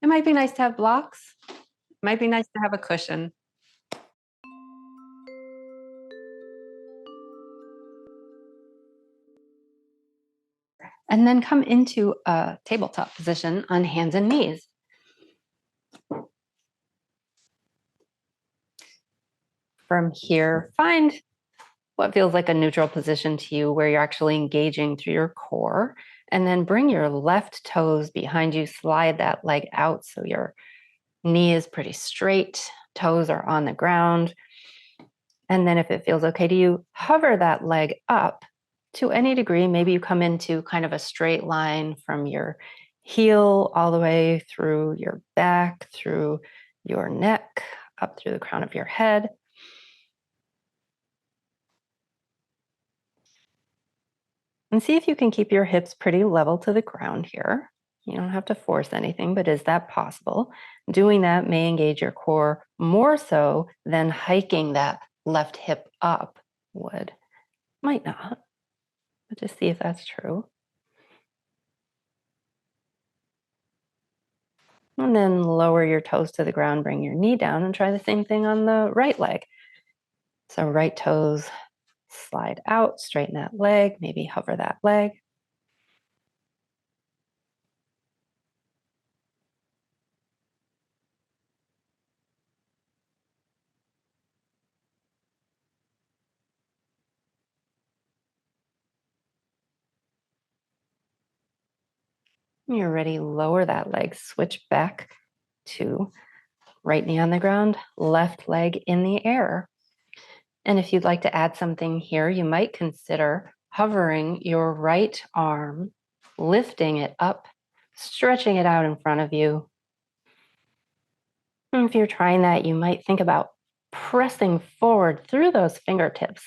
It might be nice to have blocks. It might be nice to have a cushion. And then come into a tabletop position on hands and knees. From here, find what feels like a neutral position to you where you're actually engaging through your core. And then bring your left toes behind you, slide that leg out so your knee is pretty straight, toes are on the ground. And then if it feels okay to you, hover that leg up to any degree. Maybe you come into kind of a straight line from your heel all the way through your back, through your neck, up through the crown of your head. And see if you can keep your hips pretty level to the ground here. You don't have to force anything, but is that possible? Doing that may engage your core more so than hiking that left hip up would. Might not, but just see if that's true. And then lower your toes to the ground, bring your knee down, and try the same thing on the right leg. So right toes slide out, straighten that leg, maybe hover that leg. When you're ready, lower that leg, switch back to right knee on the ground, left leg in the air. And if you'd like to add something here, you might consider hovering your right arm, lifting it up, stretching it out in front of you. And if you're trying that, you might think about pressing forward through those fingertips,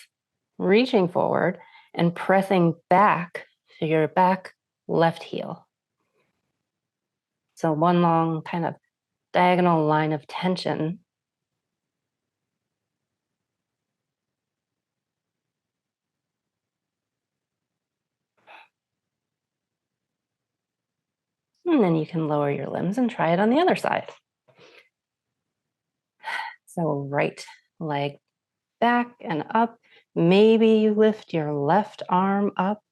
reaching forward and pressing back to your back left heel. So one long kind of diagonal line of tension. And then you can lower your limbs and try it on the other side. So right leg back and up. Maybe you lift your left arm up.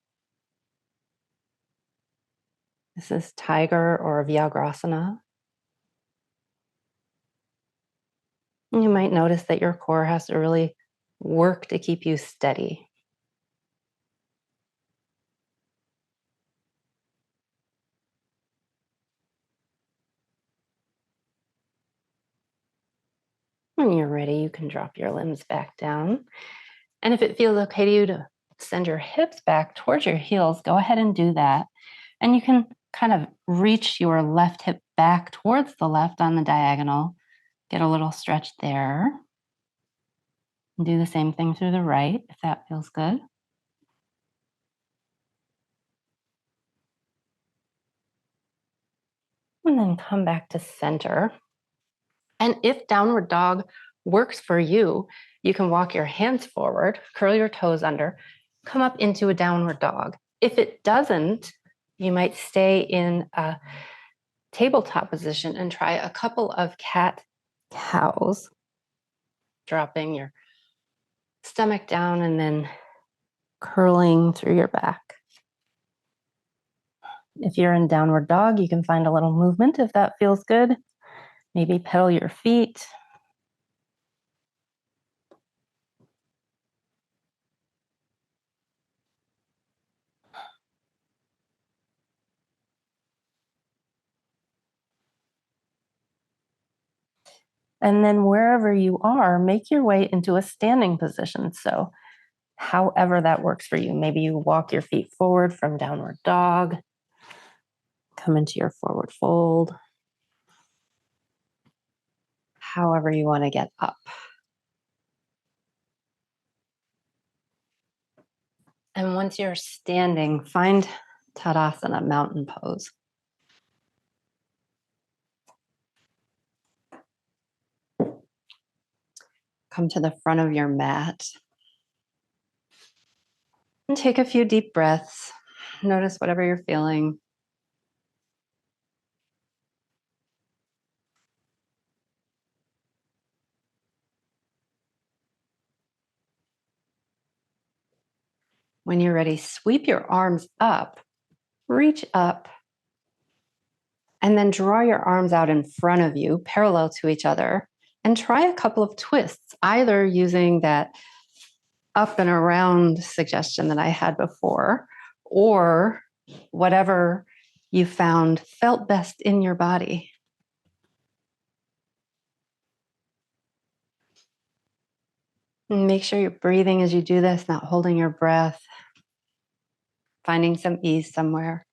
This is tiger or Vyagrasana. You might notice that your core has to really work to keep you steady. When you're ready, you can drop your limbs back down. And if it feels okay to you to send your hips back towards your heels, go ahead and do that. And you can kind of reach your left hip back towards the left on the diagonal. Get a little stretch there. And do the same thing through the right if that feels good. And then come back to center. And if downward dog works for you, you can walk your hands forward, curl your toes under, come up into a downward dog. If it doesn't, you might stay in a tabletop position and try a couple of cat cows, dropping your stomach down and then curling through your back. If you're in downward dog, you can find a little movement if that feels good. Maybe pedal your feet. And then wherever you are, make your way into a standing position. So however that works for you. Maybe you walk your feet forward from downward dog, come into your forward fold. However you want to get up. And once you're standing, find Tadasana, mountain pose. Come to the front of your mat and take a few deep breaths. Notice whatever you're feeling. When you're ready, sweep your arms up, reach up, and then draw your arms out in front of you, parallel to each other, and try a couple of twists, either using that up and around suggestion that I had before, or whatever you found felt best in your body. And make sure you're breathing as you do this, not holding your breath, finding some ease somewhere.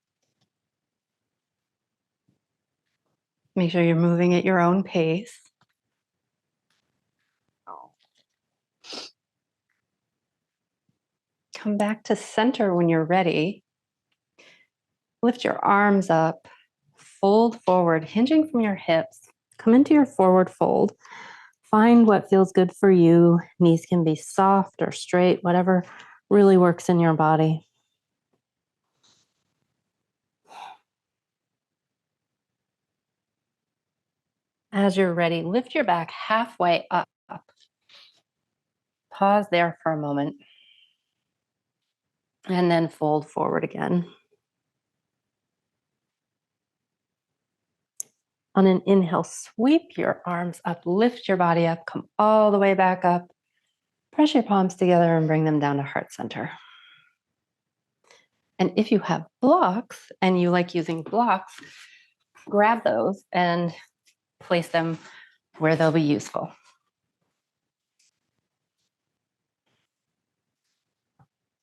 Make sure you're moving at your own pace. Come back to center when you're ready. Lift your arms up, fold forward, hinging from your hips. Come into your forward fold. Find what feels good for you. Knees can be soft or straight, whatever really works in your body. As you're ready, lift your back halfway up. Pause there for a moment. And then fold forward again. On an inhale, sweep your arms up, lift your body up, come all the way back up. Press your palms together and bring them down to heart center. And if you have blocks and you like using blocks, grab those and place them where they'll be useful.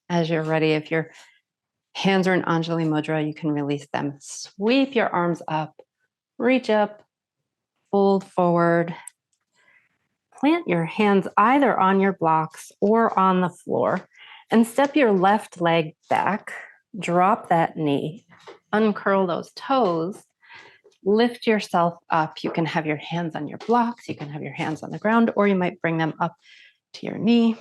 As you're ready, if your hands are in Anjali Mudra, you can release them. Sweep your arms up, reach up, fold forward. Plant your hands either on your blocks or on the floor and step your left leg back. Drop that knee, uncurl those toes, lift yourself up. You can have your hands on your blocks, you can have your hands on the ground, or you might bring them up to your knee.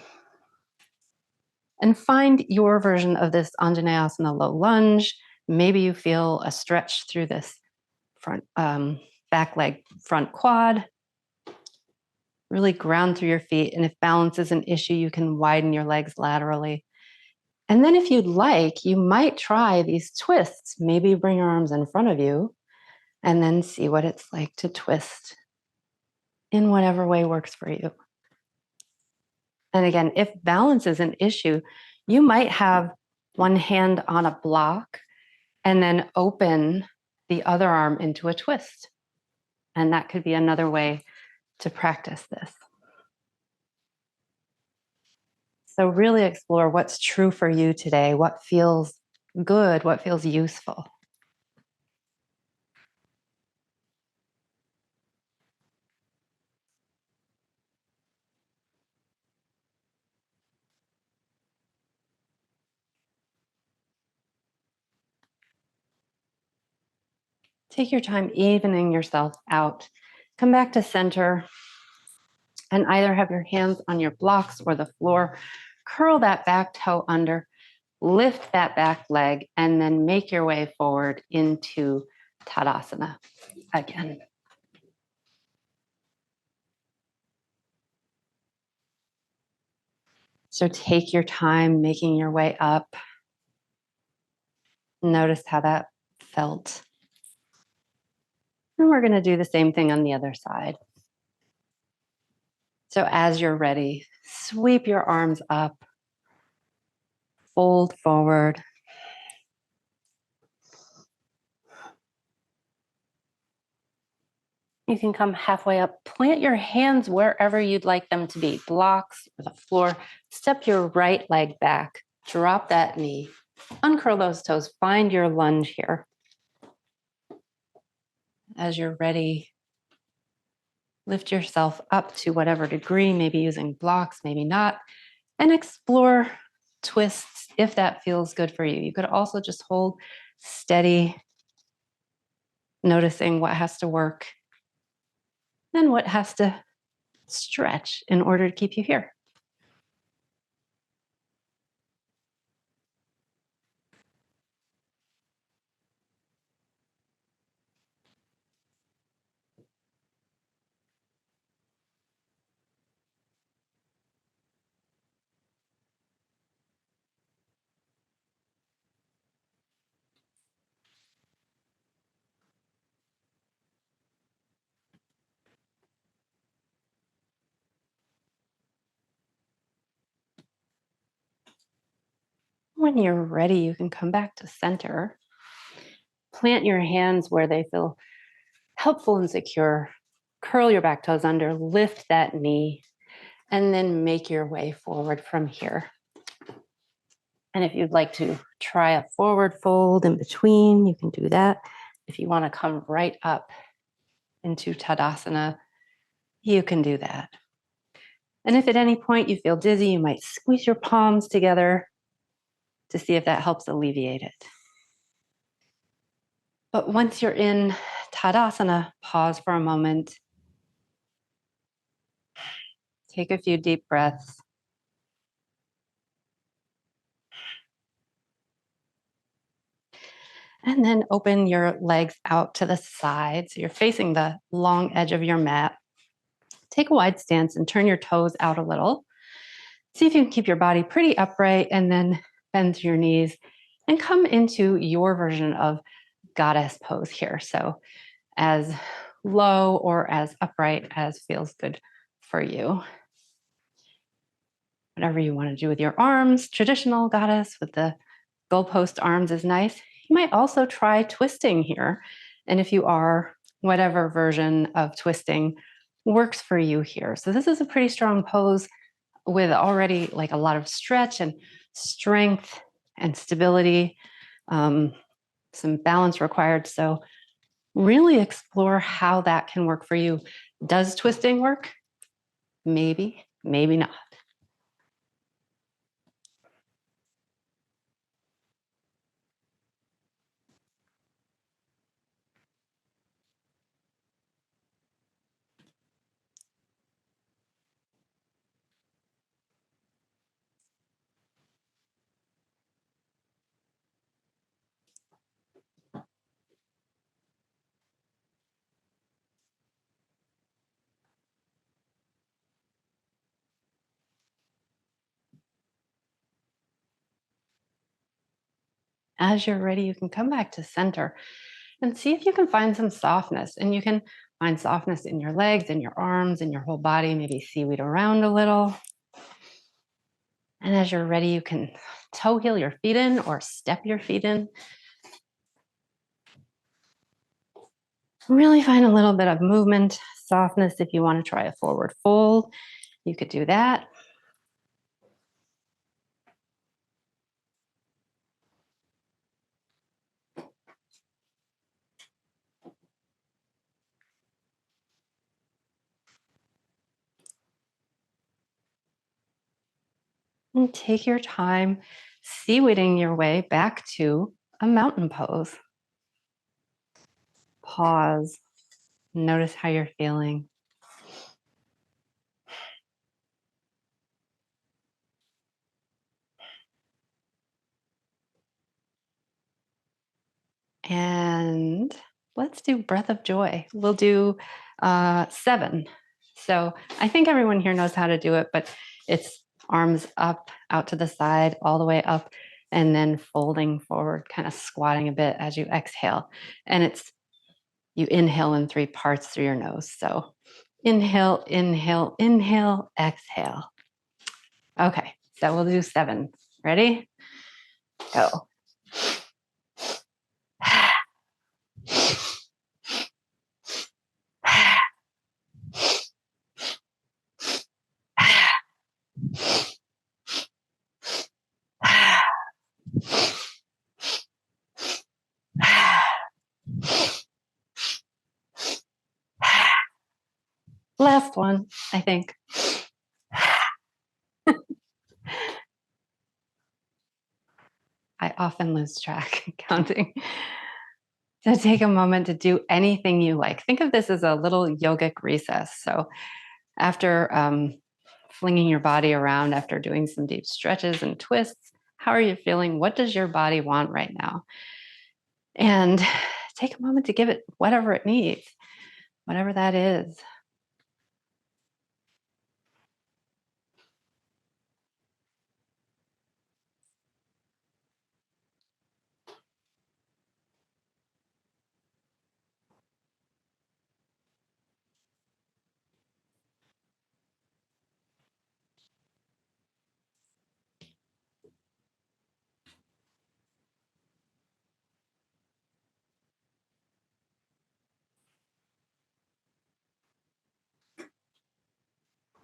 And find your version of this Anjaneyasana low lunge. Maybe you feel a stretch through this front back leg, front quad. Really ground through your feet. And if balance is an issue, you can widen your legs laterally. And then if you'd like, you might try these twists. Maybe bring your arms in front of you and then see what it's like to twist in whatever way works for you. And again, if balance is an issue, you might have one hand on a block and then open the other arm into a twist. And that could be another way to practice this. So really explore what's true for you today, what feels good, what feels useful. Take your time evening yourself out. Come back to center and either have your hands on your blocks or the floor. Curl that back toe under, lift that back leg, and then make your way forward into Tadasana again. So take your time making your way up. Notice how that felt. And we're going to do the same thing on the other side. So as you're ready, sweep your arms up, fold forward. You can come halfway up, plant your hands wherever you'd like them to be, blocks or the floor. Step your right leg back, drop that knee, uncurl those toes, find your lunge here. As you're ready, lift yourself up to whatever degree, maybe using blocks, maybe not, and explore twists if that feels good for you. You could also just hold steady, noticing what has to work and what has to stretch in order to keep you here. When you're ready, you can come back to center. Plant your hands where they feel helpful and secure. Curl your back toes under, lift that knee, and then make your way forward from here. And if you'd like to try a forward fold in between, you can do that. If you want to come right up into Tadasana, you can do that. And if at any point you feel dizzy, you might squeeze your palms together to see if that helps alleviate it. But once you're in Tadasana, pause for a moment. Take a few deep breaths. And then open your legs out to the side. So you're facing the long edge of your mat. Take a wide stance and turn your toes out a little. See if you can keep your body pretty upright and then bend through your knees and come into your version of goddess pose here. So as low or as upright as feels good for you. Whatever you want to do with your arms, traditional goddess with the goalpost arms is nice. You might also try twisting here. And if you are, whatever version of twisting works for you here. So this is a pretty strong pose with already like a lot of stretch and strength and stability, some balance required. So really explore how that can work for you. Does twisting work? Maybe, maybe not. As you're ready, you can come back to center and see if you can find some softness. And you can find softness in your legs, in your arms, in your whole body, maybe seaweed around a little. And as you're ready, you can toe heel your feet in or step your feet in. Really find a little bit of movement, softness. If you want to try a forward fold, you could do that. And take your time seaweeding your way back to a mountain pose. Pause. Notice how you're feeling. And let's do breath of joy. We'll do 7. So I think everyone here knows how to do it, but it's arms up, out to the side, all the way up, and then folding forward, kind of squatting a bit as you exhale. And it's you inhale in 3 parts through your nose. So inhale, inhale, inhale, exhale. Okay, so we'll do 7. Ready? Go. Last one, I think. I often lose track counting. So take a moment to do anything you like. Think of this as a little yogic recess. So after flinging your body around, after doing some deep stretches and twists, how are you feeling? What does your body want right now? And take a moment to give it whatever it needs, whatever that is.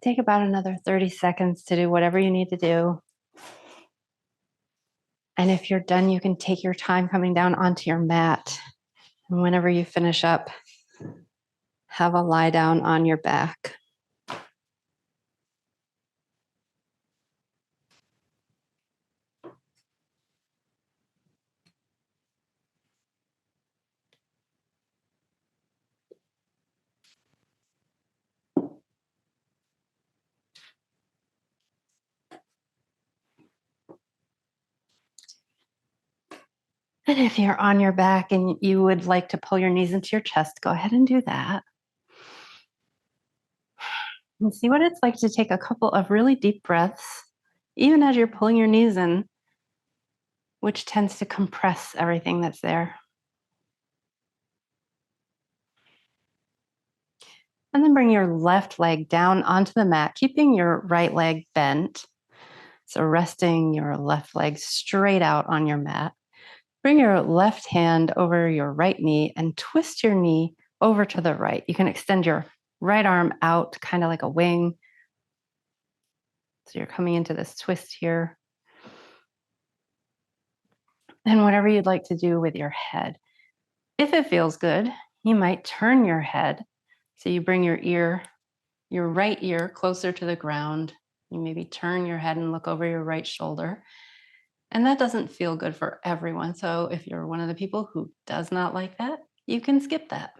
Take about another 30 seconds to do whatever you need to do. And if you're done, you can take your time coming down onto your mat. And whenever you finish up, have a lie down on your back. And if you're on your back and you would like to pull your knees into your chest, go ahead and do that. And see what it's like to take a couple of really deep breaths, even as you're pulling your knees in, which tends to compress everything that's there. And then bring your left leg down onto the mat, keeping your right leg bent. So resting your left leg straight out on your mat. Bring your left hand over your right knee and twist your knee over to the right. You can extend your right arm out, kind of like a wing. So you're coming into this twist here. And whatever you'd like to do with your head. If it feels good, you might turn your head. So you bring your right ear closer to the ground. You maybe turn your head and look over your right shoulder. And that doesn't feel good for everyone. So if you're one of the people who does not like that, you can skip that.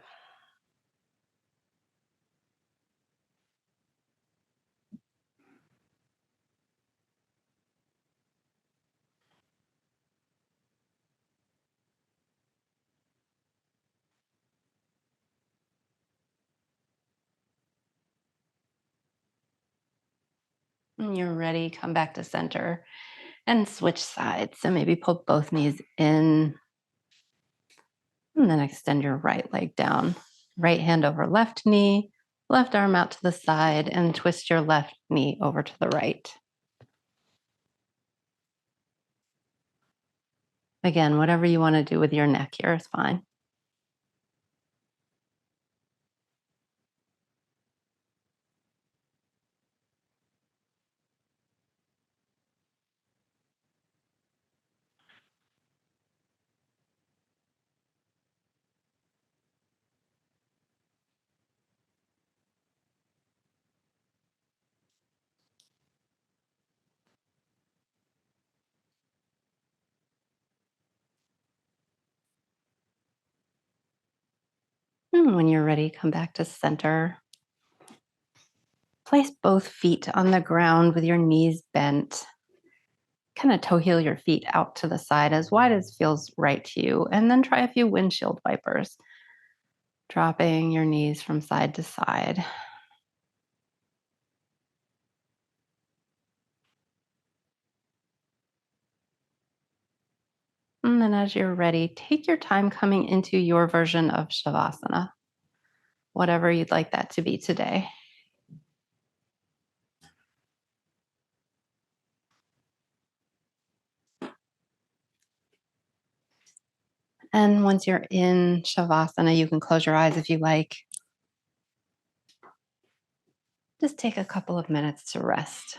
When you're ready, come back to center and switch sides. So maybe pull both knees in and then extend your right leg down. Right hand over left knee, left arm out to the side, and twist your left knee over to the right. Again, whatever you want to do with your neck here is fine. And when you're ready, come back to center. Place both feet on the ground with your knees bent. Kind of toe heel your feet out to the side as wide as feels right to you. And then try a few windshield wipers, dropping your knees from side to side. And then as you're ready, take your time coming into your version of Shavasana, whatever you'd like that to be today. And once you're in Shavasana, you can close your eyes if you like. Just take a couple of minutes to rest.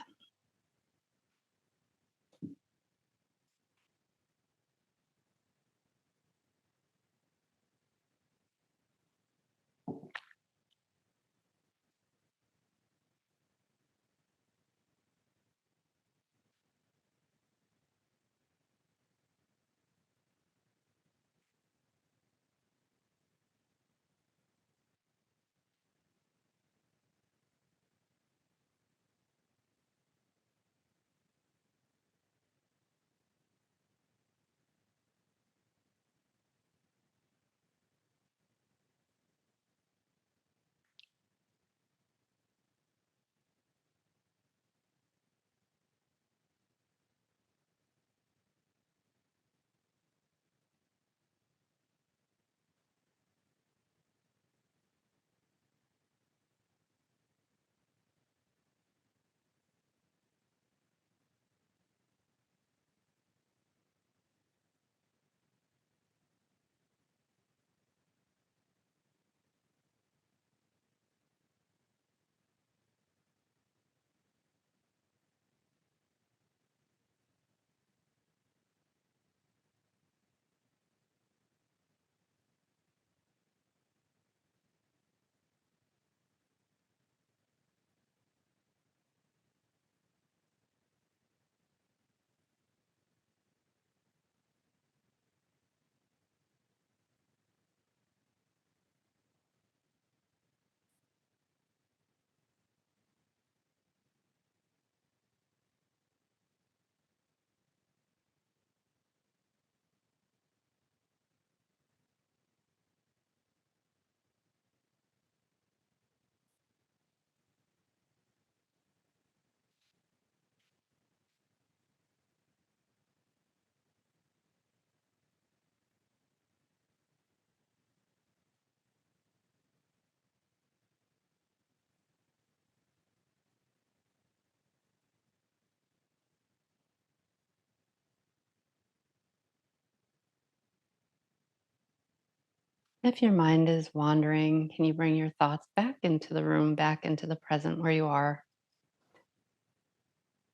If your mind is wandering, can you bring your thoughts back into the room, back into the present where you are?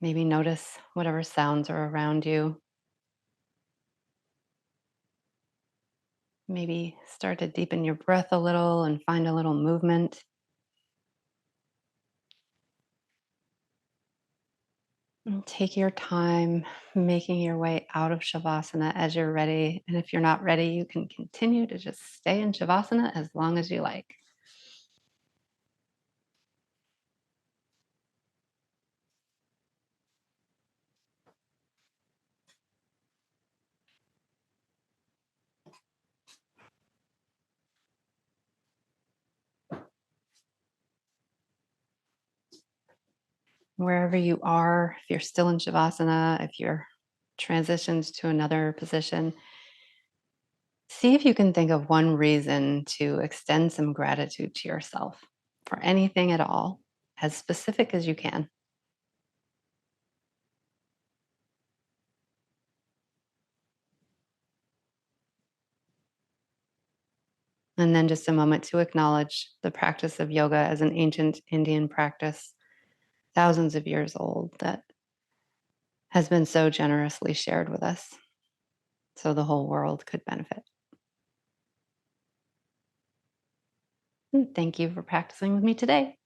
Maybe notice whatever sounds are around you. Maybe start to deepen your breath a little and find a little movement. And take your time making your way out of Shavasana as you're ready. And if you're not ready, you can continue to just stay in Shavasana as long as you like. Wherever you are, if you're still in Shavasana, if you're transitioned to another position, see if you can think of one reason to extend some gratitude to yourself for anything at all, as specific as you can. And then just a moment to acknowledge the practice of yoga as an ancient Indian practice, thousands of years old, that has been so generously shared with us so the whole world could benefit. And thank you for practicing with me today.